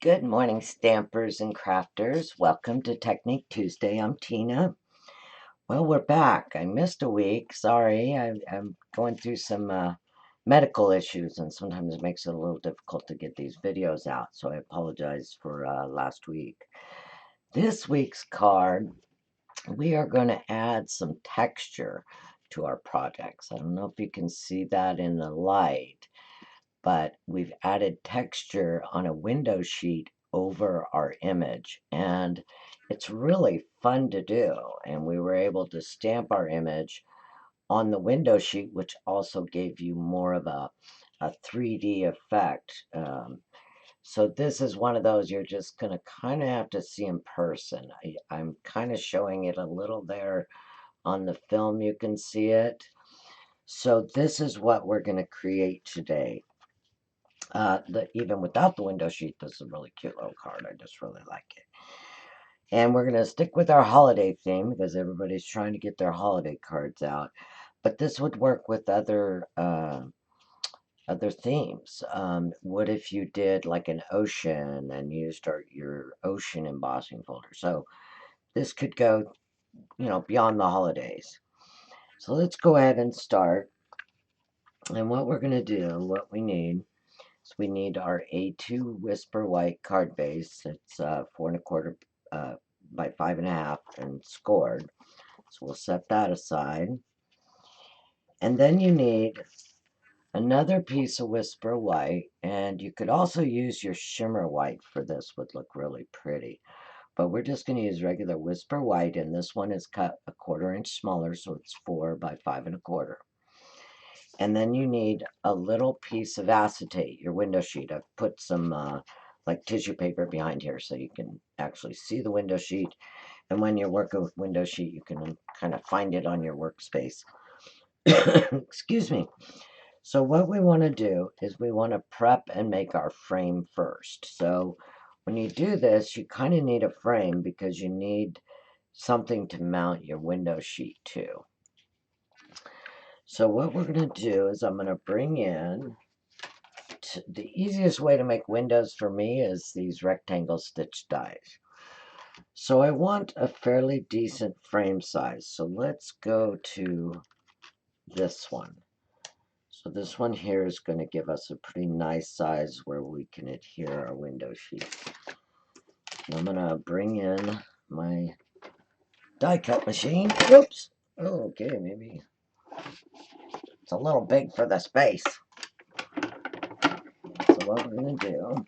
Good morning, stampers and crafters. Welcome to Technique Tuesday. I'm Tina. Well, we're back. I missed a week. Sorry. I'm going through some medical issues, and sometimes it makes it a little difficult to get these videos out. So I apologize for last week. This week's card, we are going to add some texture to our projects. I don't know if you can see that in the light, but we've added texture on a window sheet over our image, and it's really fun to do. And we were able to stamp our image on the window sheet, which also gave you more of a 3D effect. So this is one of those you're just going to kind of have to see in person. I'm kind of showing it a little there on the film. You can see it. So this is what we're going to create today. Even without the window sheet, this is a really cute little card. I just really like it. And we're going to stick with our holiday theme because everybody's trying to get their holiday cards out. But this would work with other themes. What if you did like an ocean and used your ocean embossing folder? So this could go, beyond the holidays. So let's go ahead and start. And what we're going to do, what we need, we need our A2 Whisper White card base. It's 4¼ by 5½ and scored. So we'll set that aside. And then you need another piece of Whisper White, and you could also use your shimmer white for this, would look really pretty. But we're just going to use regular Whisper White, and this one is cut 1/4 inch smaller, so it's 4 by 5¼ And then you need a little piece of acetate, your window sheet. I've put some like tissue paper behind here so you can actually see the window sheet. And when you're working with window sheet, you can kind of find it on your workspace. Excuse me. So what we want to do is we want to prep and make our frame first. So when you do this, you kind of need a frame because you need something to mount your window sheet to. So what we're going to do is I'm going to bring in, the easiest way to make windows for me is these rectangle stitch dies. So I want a fairly decent frame size. So let's go to this one. So this one here is going to give us a pretty nice size where we can adhere our window sheet. And I'm going to bring in my die cut machine. Whoops. Oh, okay, maybe it's a little big for the space. So what we're going to do,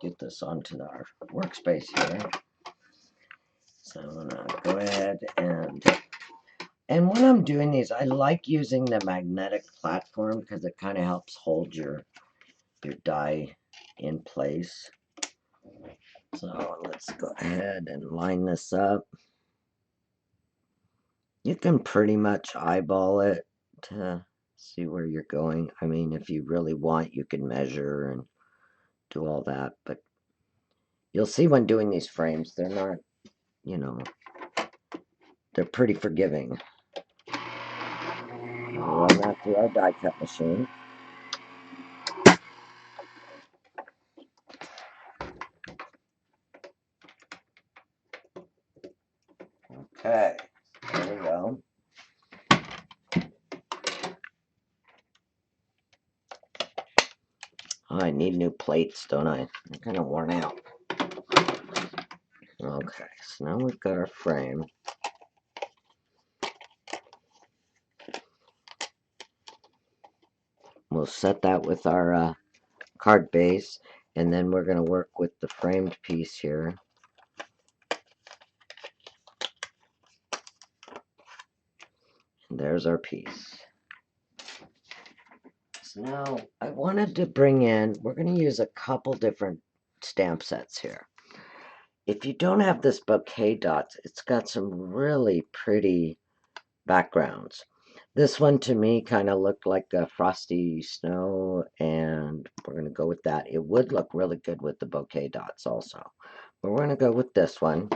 get this onto our workspace here. So I'm going to go ahead and when I'm doing these, I like using the magnetic platform because it kind of helps hold your die in place. So let's go ahead and line this up. You can pretty much eyeball it to see where you're going. I mean, if you really want, you can measure and do all that, but you'll see when doing these frames, they're not, they're pretty forgiving. We'll run that through our die cut machine. Okay, there we go. Oh, I need new plates, don't I? They're kind of worn out. Okay, so now we've got our frame. We'll set that with our card base, and then we're going to work with the framed piece here. And there's our piece. So now I wanted to bring in, we're going to use a couple different stamp sets here. If you don't have this bouquet dots, it's got some really pretty backgrounds. This one to me kind of looked like a frosty snow, and we're going to go with that. It would look really good with the bouquet dots also, but we're going to go with this one.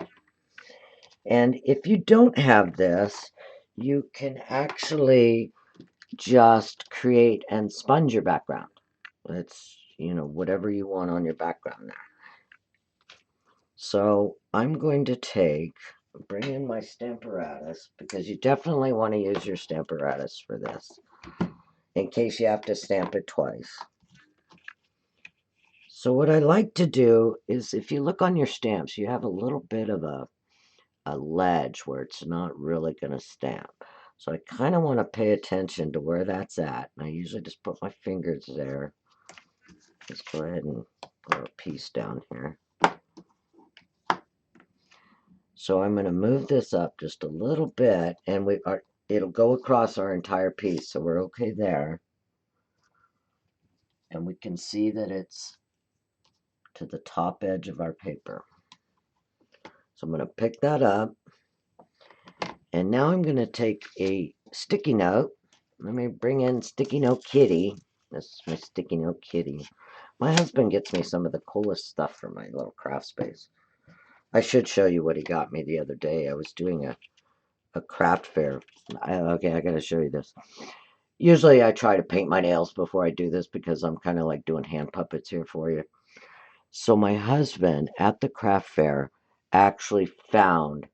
And if you don't have this, you can actually just create and sponge your background. It's, whatever you want on your background there. So I'm going to bring in my Stamparatus, because you definitely want to use your Stamparatus for this, in case you have to stamp it twice. So what I like to do is, if you look on your stamps, you have a little bit of a ledge where it's not really going to stamp. So I kind of want to pay attention to where that's at. And I usually just put my fingers there. Let's go ahead and put a piece down here. So I'm going to move this up just a little bit, and it'll go across our entire piece, so we're okay there. And we can see that it's to the top edge of our paper. So I'm going to pick that up, and now I'm going to take a sticky note. Let me bring in Sticky Note Kitty. This is my Sticky Note Kitty. My husband gets me some of the coolest stuff for my little craft space. I should show you what he got me the other day. I was doing a craft fair. Okay, I gotta show you this. Usually I try to paint my nails before I do this, because I'm kind of like doing hand puppets here for you. So my husband at the craft fair actually found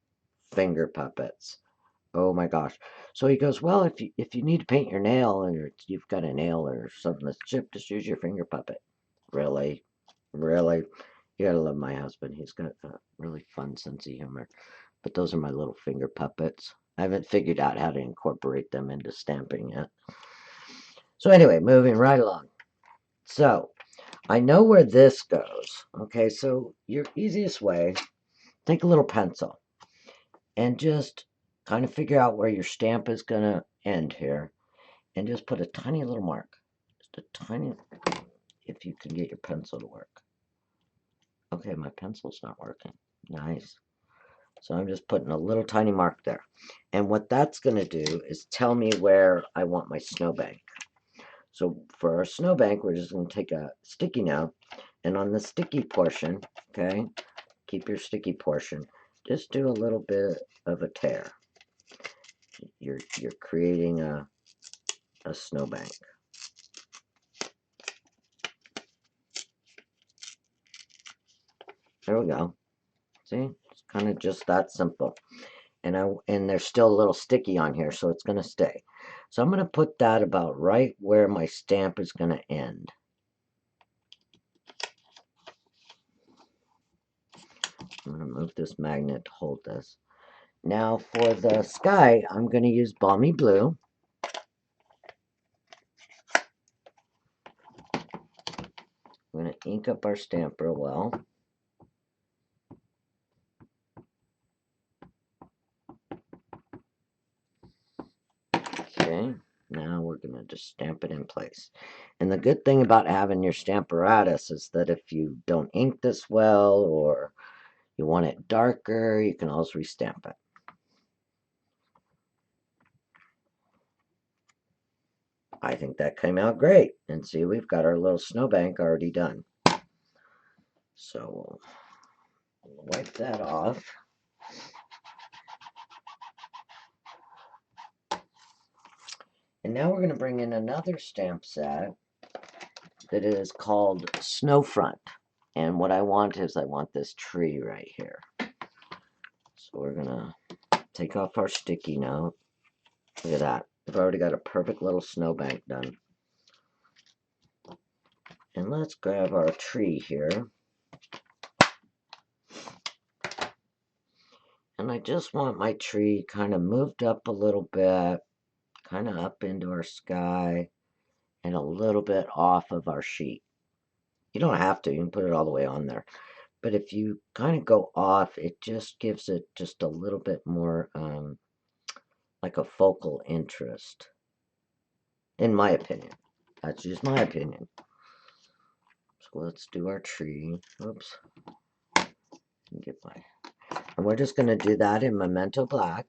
finger puppets. Oh my gosh. So he goes, well, if you need to paint your nail, and you've got a nail or something that's chipped, just use your finger puppet. Really? Really? You gotta love my husband. He's got a really fun sense of humor. But those are my little finger puppets. I haven't figured out how to incorporate them into stamping yet. So anyway, moving right along. So I know where this goes. Okay, so your easiest way, take a little pencil and just kind of figure out where your stamp is going to end here, and just put a tiny little mark. Just a tiny, if you can get your pencil to work. Okay, my pencil's not working. Nice. So I'm just putting a little tiny mark there. And what that's going to do is tell me where I want my snowbank. So for our snowbank, we're just going to take a sticky note, and on the sticky portion, okay, keep your sticky portion, just do a little bit of a tear. You're creating a snowbank. There we go. See, it's kind of just that simple. And there's still a little sticky on here, so it's going to stay. So I'm going to put that about right where my stamp is going to end. I'm going to move this magnet to hold this. Now for the sky, I'm going to use Balmy Blue. I'm going to ink up our stamp real well. Okay, now we're going to just stamp it in place. And the good thing about having your Stamparatus is that if you don't ink this well, or you want it darker, you can always restamp it. I think that came out great. And see, we've got our little snowbank already done. So we'll wipe that off. And now we're going to bring in another stamp set that is called Snowfront. And what I want is, I want this tree right here. So we're going to take off our sticky note. Look at that. I've already got a perfect little snowbank done. And let's grab our tree here. And I just want my tree kind of moved up a little bit, kind of up into our sky, and a little bit off of our sheet. You don't have to, you can put it all the way on there. But if you kind of go off, it just gives it just a little bit more like a focal interest, in my opinion. That's just my opinion. So let's do our tree. Oops. Get my... And we're just going to do that in Memento Black.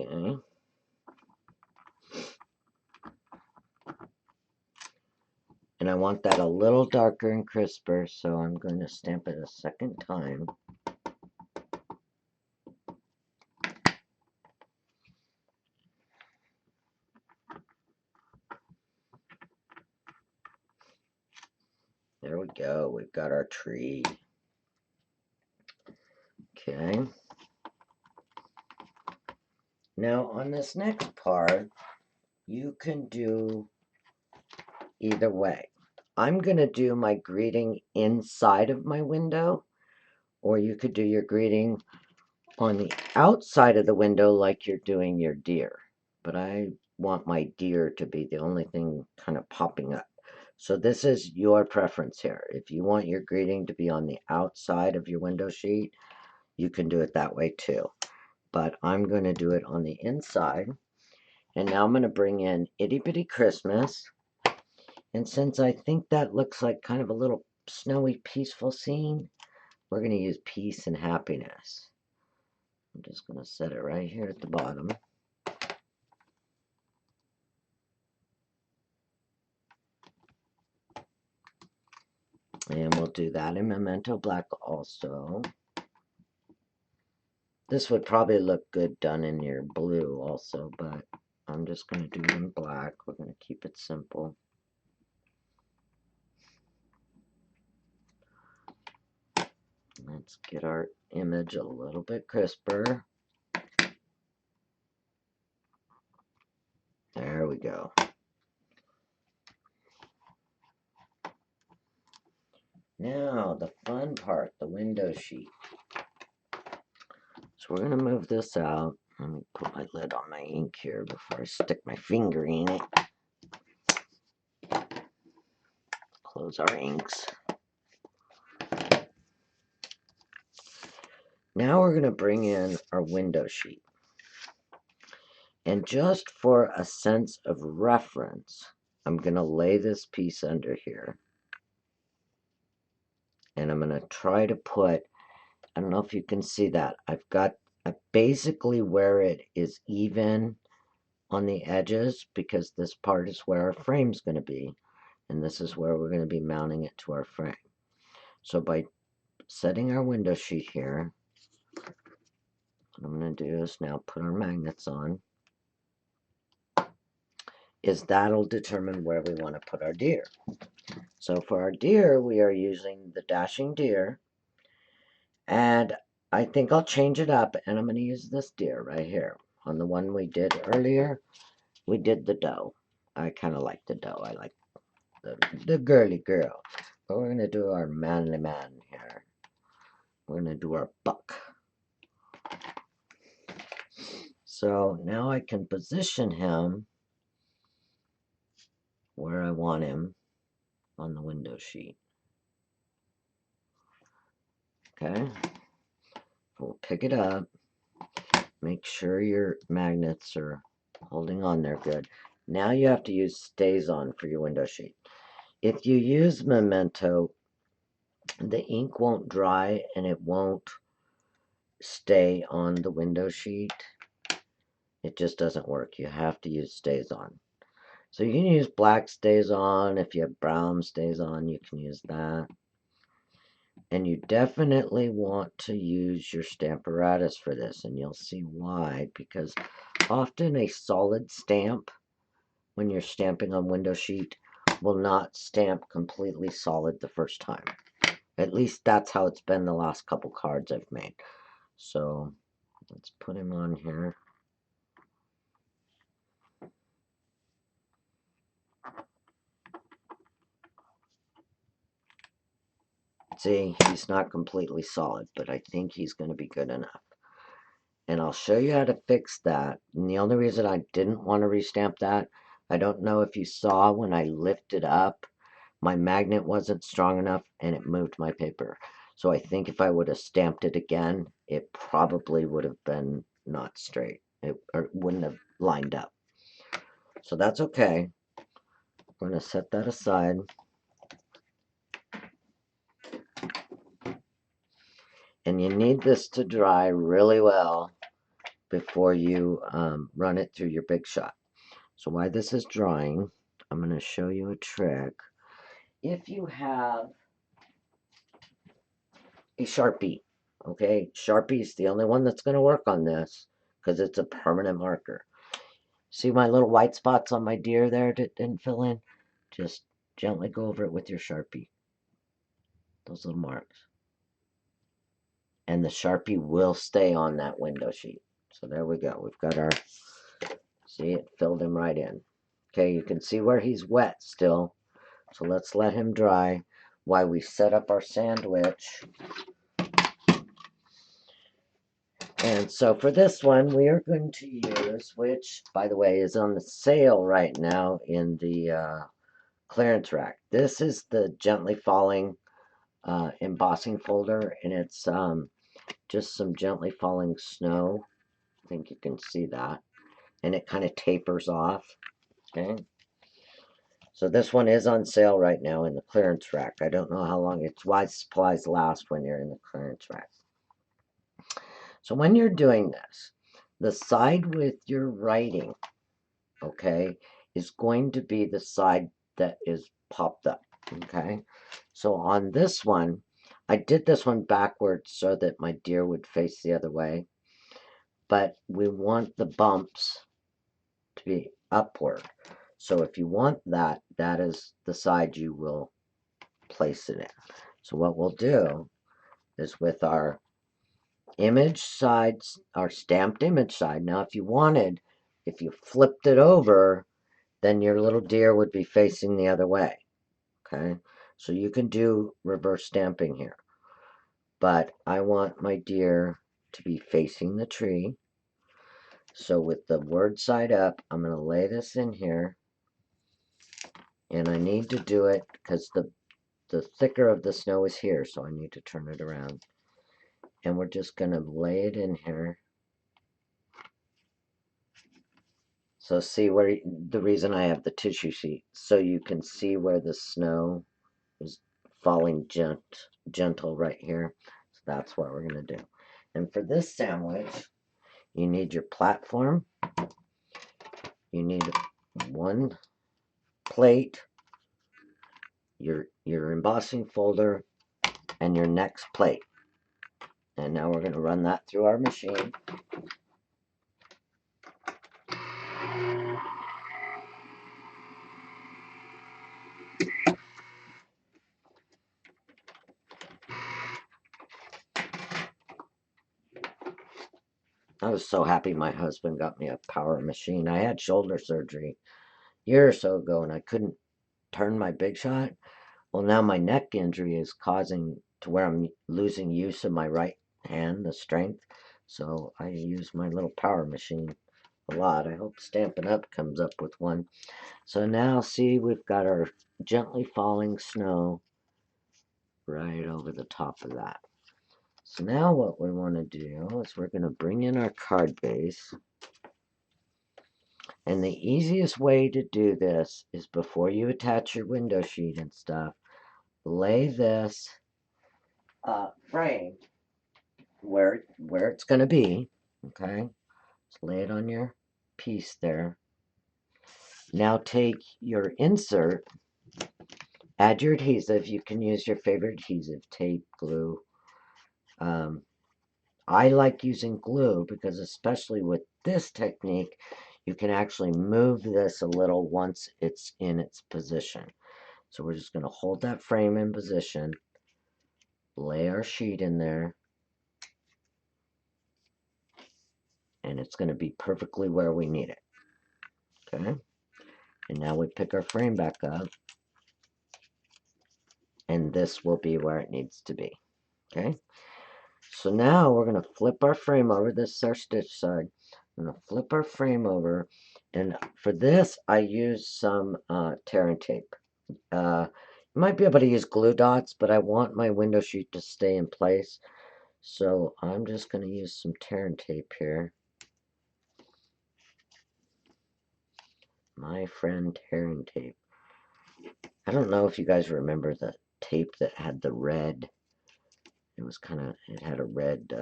Okay. And I want that a little darker and crisper, so I'm going to stamp it a second time. There we go. We've got our tree. Okay. Now on this next part, you can do either way. I'm going to do my greeting inside of my window, or you could do your greeting on the outside of the window like you're doing your deer. But I want my deer to be the only thing kind of popping up. So this is your preference here. If you want your greeting to be on the outside of your window sheet, you can do it that way too. But I'm going to do it on the inside. And now I'm going to bring in Itty Bitty Christmas. And since I think that looks like kind of a little snowy, peaceful scene, we're going to use peace and happiness. I'm just going to set it right here at the bottom. And we'll do that in Memento Black also. This would probably look good done in your blue also, but I'm just going to do it in black. We're going to keep it simple. Let's get our image a little bit crisper. There we go. Now, the fun part, the window sheet. So we're going to move this out. Let me put my lid on my ink here before I stick my finger in it. Close our inks. Now we're going to bring in our window sheet. And just for a sense of reference, I'm going to lay this piece under here. And I'm going to try to put, I don't know if you can see that, I've got basically where it is even on the edges, because this part is where our frame's going to be. And this is where we're going to be mounting it to our frame. So by setting our window sheet here, what I'm going to do is now put our magnets on. That'll determine where we want to put our deer. So for our deer, we are using the dashing deer. And I think I'll change it up, and I'm going to use this deer right here. On the one we did earlier, we did the doe. I kind of like the doe. I like the girly girl. But we're going to do our manly man here. We're going to do our buck. So now I can position him where I want him on the window sheet. Okay, we'll pick it up. Make sure your magnets are holding on there good. Now you have to use stays on for your window sheet. If you use Memento, the ink won't dry and it won't stay on the window sheet. It just doesn't work. You have to use stays on. So you can use black stays on. If you have brown stays on, you can use that. And you definitely want to use your stamparatus for this, and you'll see why, because often a solid stamp, when you're stamping on window sheet, will not stamp completely solid the first time. At least that's how it's been the last couple cards I've made. So let's put him on here. See, he's not completely solid, but I think he's going to be good enough. And I'll show you how to fix that. And the only reason I didn't want to restamp that, I don't know if you saw when I lifted up, my magnet wasn't strong enough and it moved my paper. So I think if I would have stamped it again, it probably would have been not straight. It wouldn't have lined up. So that's okay. We're going to set that aside. And you need this to dry really well before you run it through your big shot. So while this is drying, I'm going to show you a trick. If you have a Sharpie, okay, Sharpie is the only one that's going to work on this because it's a permanent marker. See my little white spots on my deer there that didn't fill in? Just gently go over it with your Sharpie. those little marks. And the Sharpie will stay on that window sheet. So there we go. We've got our, see, it filled him right in. Okay, you can see where he's wet still. So let's let him dry while we set up our sandwich. And so for this one, we are going to use, which, by the way, is on the sale right now in the clearance rack. This is the gently falling embossing folder, and it's just some gently falling snow. I think you can see that. And it kind of tapers off. Okay. So this one is on sale right now in the clearance rack. I don't know how long it's why supplies last when you're in the clearance rack. So when you're doing this, the side with your writing, okay, is going to be the side that is popped up. Okay. So on this one, I did this one backwards so that my deer would face the other way. But we want the bumps to be upward. So if you want that, that is the side you will place it in. So what we'll do is with our image sides, our stamped image side. Now if you wanted, if you flipped it over, then your little deer would be facing the other way. Okay, so you can do reverse stamping here. But I want my deer to be facing the tree. So with the word side up, I'm going to lay this in here. And I need to do it because the thicker of the snow is here, so I need to turn it around. And we're just going to lay it in here. So see where, the reason I have the tissue sheet, so you can see where the snow is falling gentle right here. So that's what we're going to do. And for this sandwich, you need your platform. You need one plate, your embossing folder, and your next plate. And now we're going to run that through our machine. I was so happy my husband got me a power machine. I had shoulder surgery a year or so ago and I couldn't turn my big shot. Well, now my neck injury is causing to where I'm losing use of my right hand, the strength. So I use my little power machine a lot. I hope Stampin' Up comes up with one. So now see, we've got our gently falling snow right over the top of that. So now what we want to do is we're going to bring in our card base. And the easiest way to do this is before you attach your window sheet and stuff, lay this frame where it's going to be, okay? Just lay it on your piece there. Now take your insert, add your adhesive. You can use your favorite adhesive, tape, glue. I like using glue because especially with this technique, you can actually move this a little once it's in its position. So we're just going to hold that frame in position, lay our sheet in there, and it's going to be perfectly where we need it. Okay? And now we pick our frame back up, and this will be where it needs to be. Okay? So now we're going to flip our frame over. This is our stitch side. I'm going to flip our frame over, and for this I use some tear and tape. You might be able to use glue dots, but I want my window sheet to stay in place. So I'm just going to use some tear and tape here. My friend tear and tape. I don't know if you guys remember the tape that had the red. It was it had a red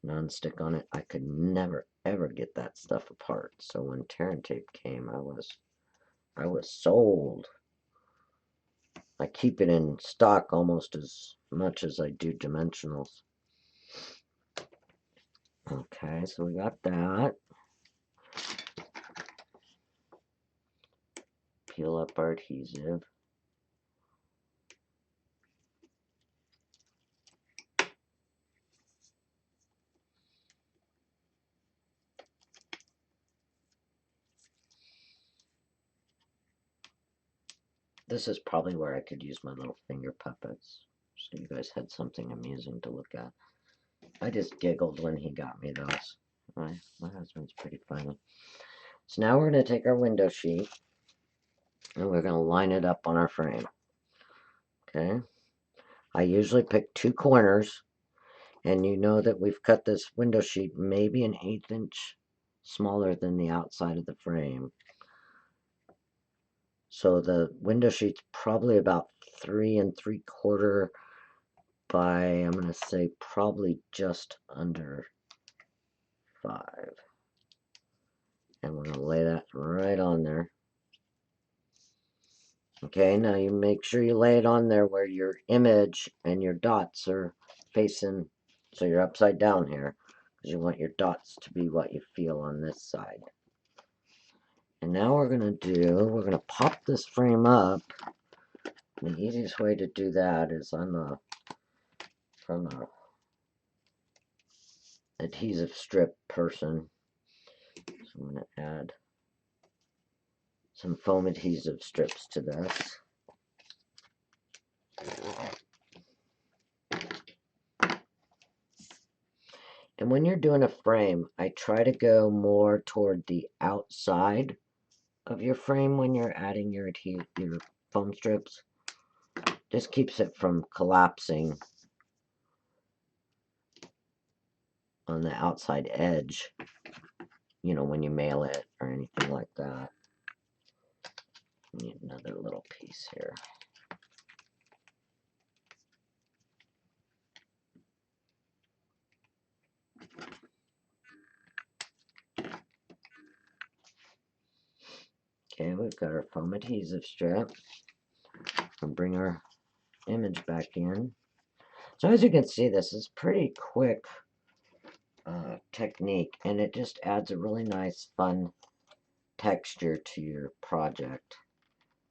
non-stick on it. I could never ever get that stuff apart. So when tear and tape came, I was sold. I keep it in stock almost as much as I do dimensionals. Okay, so we got that. Peel up our adhesive. This is probably where I could use my little finger puppets, so you guys had something amusing to look at. I just giggled when he got me those. My husband's pretty funny. So now we're going to take our window sheet and we're going to line it up on our frame. Okay. I usually pick 2 corners, and you know that we've cut this window sheet maybe an 1/8 inch smaller than the outside of the frame. So the window sheet's probably about 3 3/4 by, I'm going to say, probably just under 5. And we're going to lay that right on there. Okay, now you make sure you lay it on there where your image and your dots are facing, so you're upside down here, because you want your dots to be what you feel on this side. And now we're going to pop this frame up. The easiest way to do that is from a adhesive strip person. So I'm going to add some foam adhesive strips to this. And when you're doing a frame, I try to go more toward the outside of your frame when you're adding your foam strips. Just keeps it from collapsing on the outside edge, you know, when you mail it or anything like that. Need another little piece here. Okay, we've got our foam adhesive strip. We'll bring our image back in. So as you can see, this is pretty quick technique, and it just adds a really nice, fun texture to your project.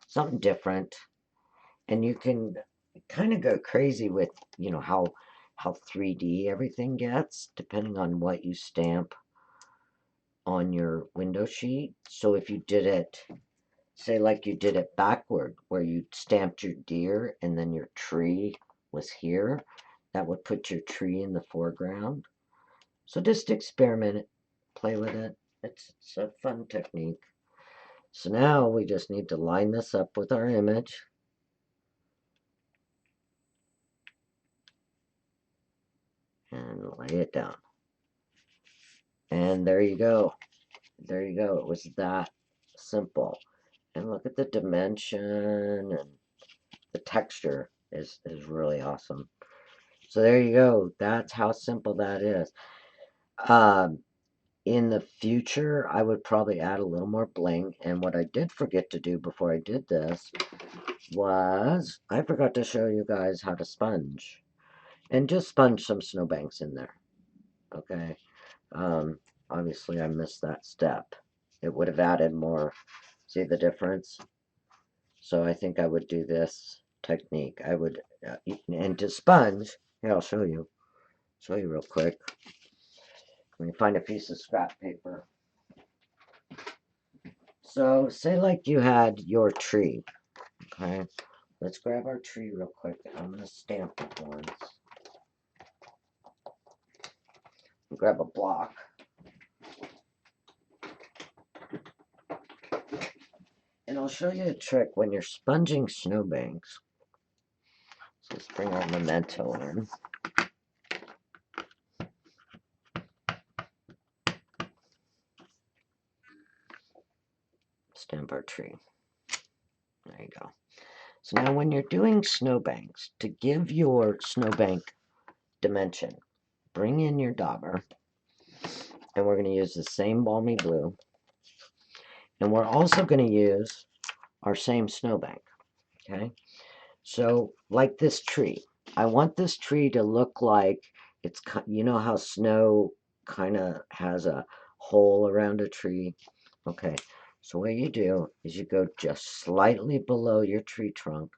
Something different, and you can kind of go crazy with, you know, how 3D everything gets depending on what you stamp on your window sheet. So if you did it, say like you did it backward, where you stamped your deer and then your tree was here, that would put your tree in the foreground. So just experiment it, play with it. It's a fun technique. So now we just need to line this up with our image. And lay it down. And there you go. There you go. It was that simple. And look at the dimension, and the texture is really awesome. So there you go. That's how simple that is. In the future, I would probably add a little more bling. And what I did forget to do before I did this was I forgot to show you guys how to sponge. And just sponge some snowbanks in there. Okay. Obviously, I missed that step. It would have added more. See the difference? So I think I would do this technique. I would, and to sponge, here, I'll show you. Show you real quick. Let me find a piece of scrap paper. So, say like you had your tree, okay? Let's grab our tree real quick. I'm going to stamp it once. Grab a block. And I'll show you a trick when you're sponging snowbanks. So let's bring our memento in. Stamp our tree. There you go. So now when you're doing snowbanks, to give your snowbank dimension, bring in your dauber, and we're going to use the same balmy blue, and we're also going to use our same snowbank, okay? So like this tree, I want this tree to look like it's, you know how snow kind of has a hole around a tree? Okay, so what you do is you go just slightly below your tree trunk.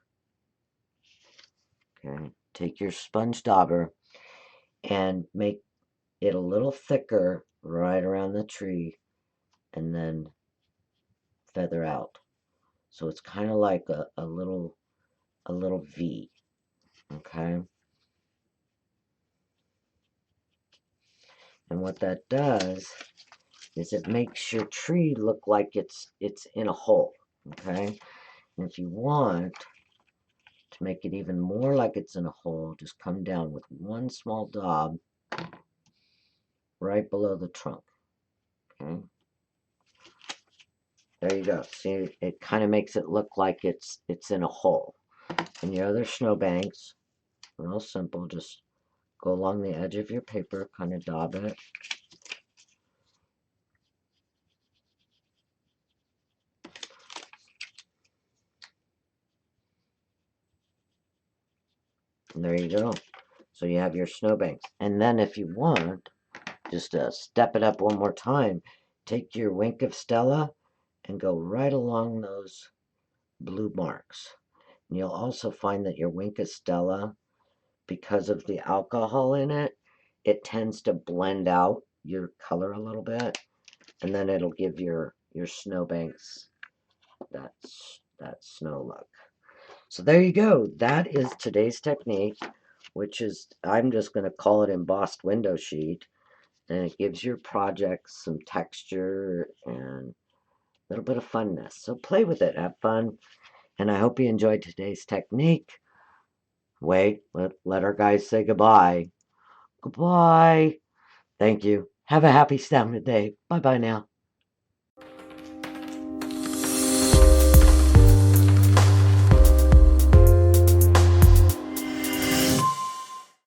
Okay, take your sponge dauber and make it a little thicker right around the tree, and then feather out. So it's kind of like a little V, okay? And what that does is it makes your tree look like it's in a hole, okay? And if you want to make it even more like it's in a hole, just come down with one small daub right below the trunk, okay? There you go. See, it kind of makes it look like it's in a hole. And your other snowbanks, real simple, just go along the edge of your paper, kind of daub it. And there you go. So you have your snowbanks. And then if you want, just step it up one more time, take your wink of Stella and go right along those blue marks. And you'll also find that your wink of Stella, because of the alcohol in it, it tends to blend out your color a little bit, and then it'll give your snowbanks that snow look. So there you go. That is today's technique, which is, I'm just going to call it embossed window sheet, and it gives your projects some texture and a little bit of funness. So play with it, have fun, and I hope you enjoyed today's technique. Wait, let our guys say goodbye. Goodbye. Thank you. Have a happy Stamina Day. Bye bye now.